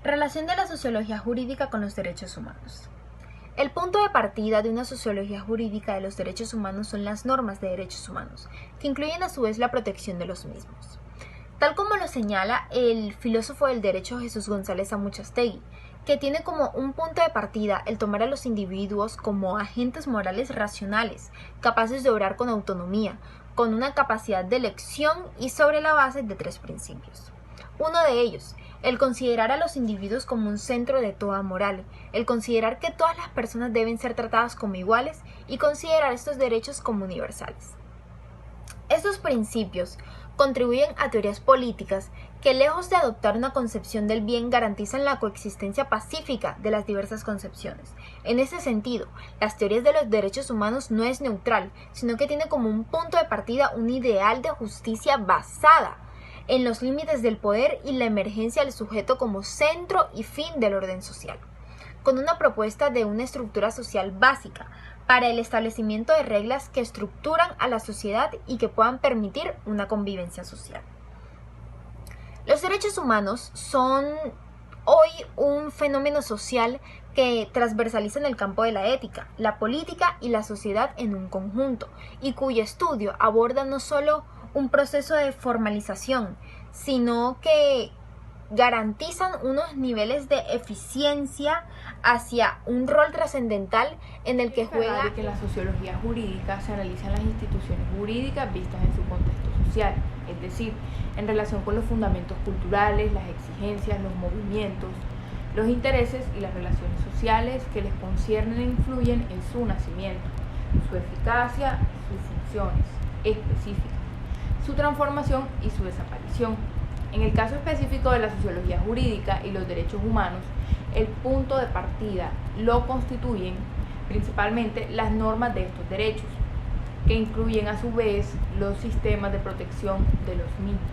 Relación de la sociología jurídica con los derechos humanos. El punto de partida de una sociología jurídica de los derechos humanos son las normas de derechos humanos, que incluyen a su vez la protección de los mismos. Tal como lo señala el filósofo del derecho Jesús González Amuchastegui, que tiene como un punto de partida el tomar a los individuos como agentes morales racionales, capaces de obrar con autonomía, con una capacidad de elección y sobre la base de 3 principios. Uno de ellos, el considerar a los individuos como un centro de toda moral, el considerar que todas las personas deben ser tratadas como iguales y considerar estos derechos como universales. Estos principios contribuyen a teorías políticas que, lejos de adoptar una concepción del bien, garantizan la coexistencia pacífica de las diversas concepciones. En ese sentido, las teorías de los derechos humanos no es neutral, sino que tiene como un punto de partida un ideal de justicia basada en los límites del poder y la emergencia del sujeto como centro y fin del orden social, con una propuesta de una estructura social básica para el establecimiento de reglas que estructuran a la sociedad y que puedan permitir una convivencia social. Los derechos humanos son hoy un fenómeno social que transversaliza en el campo de la ética, la política y la sociedad en un conjunto, y cuyo estudio aborda no solo un proceso de formalización, sino que garantizan unos niveles de eficiencia hacia un rol trascendental en el que juega. De que en la sociología jurídica se analizan las instituciones jurídicas vistas en su contexto social, es decir, en relación con los fundamentos culturales, las exigencias, los movimientos, los intereses y las relaciones sociales que les conciernen e influyen en su nacimiento, su eficacia, sus funciones específicas, su transformación y su desaparición. En el caso específico de la sociología jurídica y los derechos humanos, el punto de partida lo constituyen principalmente las normas de estos derechos, que incluyen a su vez los sistemas de protección de los mismos.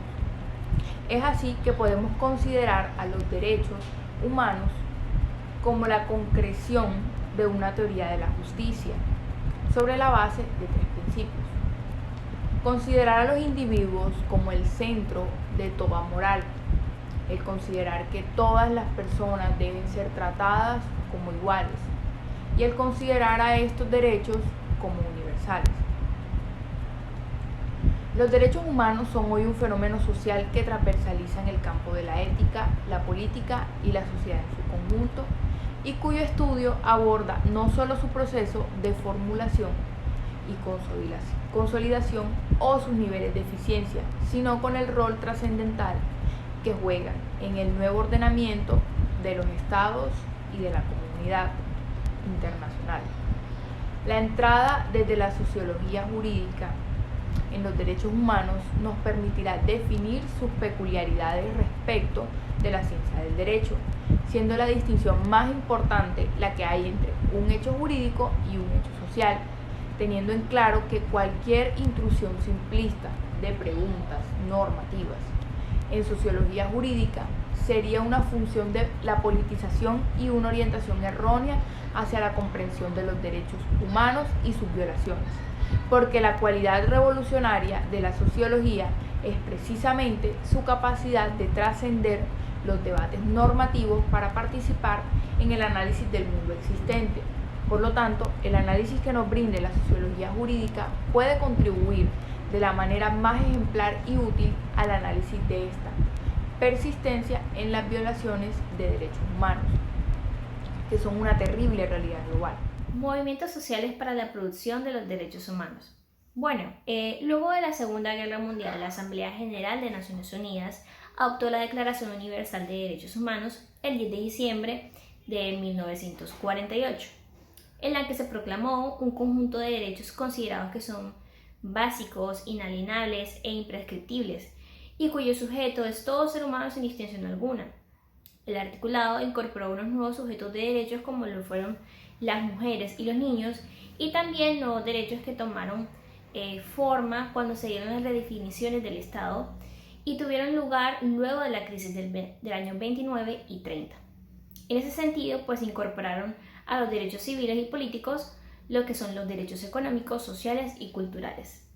Es así que podemos considerar a los derechos humanos como la concreción de una teoría de la justicia, sobre la base de 3 principios. Considerar a los individuos como el centro de toda moral, el considerar que todas las personas deben ser tratadas como iguales y el considerar a estos derechos como universales. Los derechos humanos son hoy un fenómeno social que transversaliza en el campo de la ética, la política y la sociedad en su conjunto, y cuyo estudio aborda no solo su proceso de formulación y consolidación o sus niveles de eficiencia, sino con el rol trascendental que juegan en el nuevo ordenamiento de los estados y de la comunidad internacional. La entrada desde la sociología jurídica en los derechos humanos nos permitirá definir sus peculiaridades respecto de la ciencia del derecho, siendo la distinción más importante la que hay entre un hecho jurídico y un hecho social, teniendo en claro que cualquier intrusión simplista de preguntas normativas en sociología jurídica sería una función de la politización y una orientación errónea hacia la comprensión de los derechos humanos y sus violaciones, porque la cualidad revolucionaria de la sociología es precisamente su capacidad de trascender los debates normativos para participar en el análisis del mundo existente. Por lo tanto, el análisis que nos brinde la sociología jurídica puede contribuir de la manera más ejemplar y útil al análisis de esta persistencia en las violaciones de derechos humanos, que son una terrible realidad global. Movimientos sociales para la producción de los derechos humanos. Bueno, luego de la Segunda Guerra Mundial, la Asamblea General de Naciones Unidas adoptó la Declaración Universal de Derechos Humanos el 10 de diciembre de 1948, en la que se proclamó un conjunto de derechos considerados que son básicos, inalienables e imprescriptibles, y cuyo sujeto es todo ser humano sin distinción alguna. El articulado incorporó unos nuevos sujetos de derechos como lo fueron las mujeres y los niños, y también nuevos derechos que tomaron forma cuando se dieron las redefiniciones del Estado y tuvieron lugar luego de la crisis del año 29 y 30. En ese sentido, pues incorporaron a los derechos civiles y políticos lo que son los derechos económicos, sociales y culturales.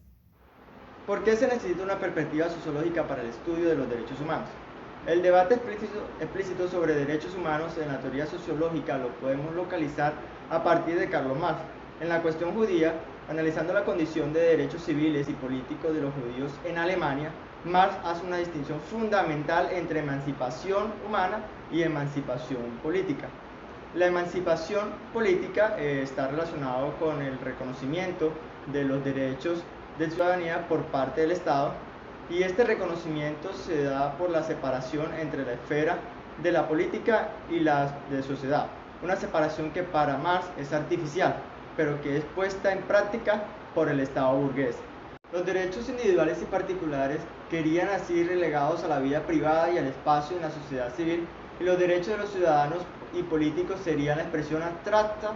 ¿Por qué se necesita una perspectiva sociológica para el estudio de los derechos humanos? El debate explícito sobre derechos humanos en la teoría sociológica lo podemos localizar a partir de Karl Marx. En la cuestión judía, analizando la condición de derechos civiles y políticos de los judíos en Alemania, Marx hace una distinción fundamental entre emancipación humana y emancipación política. La emancipación política está relacionada con el reconocimiento de los derechos de ciudadanía por parte del Estado, y este reconocimiento se da por la separación entre la esfera de la política y la de sociedad, una separación que para Marx es artificial, pero que es puesta en práctica por el Estado burgués. Los derechos individuales y particulares querían así relegados a la vida privada y al espacio en la sociedad civil, y los derechos de los ciudadanos y políticos serían la expresión abstracta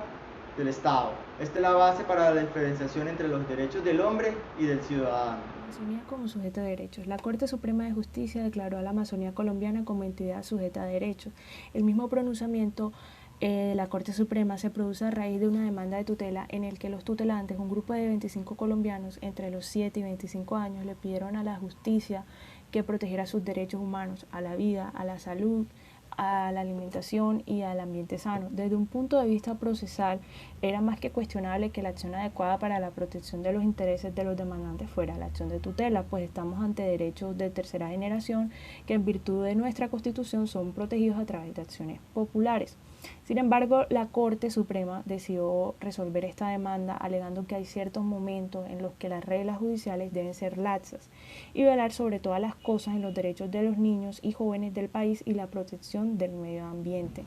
del Estado. Esta es la base para la diferenciación entre los derechos del hombre y del ciudadano. Amazonía como sujeto de derechos. La Corte Suprema de Justicia declaró a la Amazonía colombiana como entidad sujeta de derechos. El mismo pronunciamiento de la Corte Suprema se produce a raíz de una demanda de tutela en el que los tutelantes, un grupo de 25 colombianos entre los 7 y 25 años, le pidieron a la justicia que protegiera sus derechos humanos a la vida, a la salud, a la alimentación y al ambiente sano. Desde un punto de vista procesal, era más que cuestionable que la acción adecuada para la protección de los intereses de los demandantes fuera la acción de tutela, pues estamos ante derechos de tercera generación que en virtud de nuestra Constitución son protegidos a través de acciones populares. Sin embargo, la Corte Suprema decidió resolver esta demanda alegando que hay ciertos momentos en los que las reglas judiciales deben ser laxas y velar sobre todas las cosas en los derechos de los niños y jóvenes del país y la protección del medio ambiente.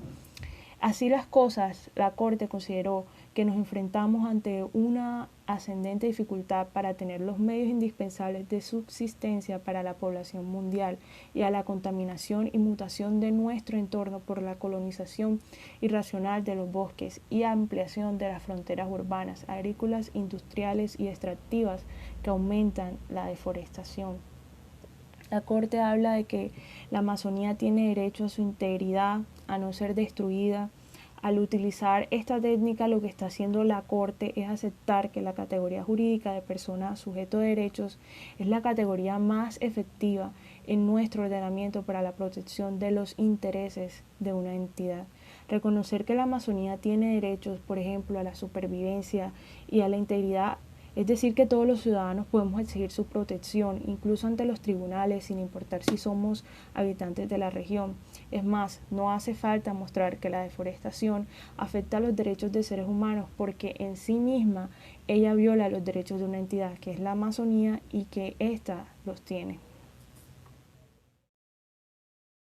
Así las cosas, la Corte consideró que nos enfrentamos ante una ascendente dificultad para tener los medios indispensables de subsistencia para la población mundial y a la contaminación y mutación de nuestro entorno por la colonización irracional de los bosques y ampliación de las fronteras urbanas, agrícolas, industriales y extractivas que aumentan la deforestación. La Corte habla de que la Amazonía tiene derecho a su integridad, a no ser destruida. Al utilizar esta técnica, lo que está haciendo la Corte es aceptar que la categoría jurídica de persona sujeto de derechos es la categoría más efectiva en nuestro ordenamiento para la protección de los intereses de una entidad. Reconocer que la Amazonía tiene derechos, por ejemplo, a la supervivencia y a la integridad, es decir, que todos los ciudadanos podemos exigir su protección, incluso ante los tribunales, sin importar si somos habitantes de la región. Es más, no hace falta mostrar que la deforestación afecta a los derechos de seres humanos porque en sí misma ella viola los derechos de una entidad que es la Amazonía y que ésta los tiene.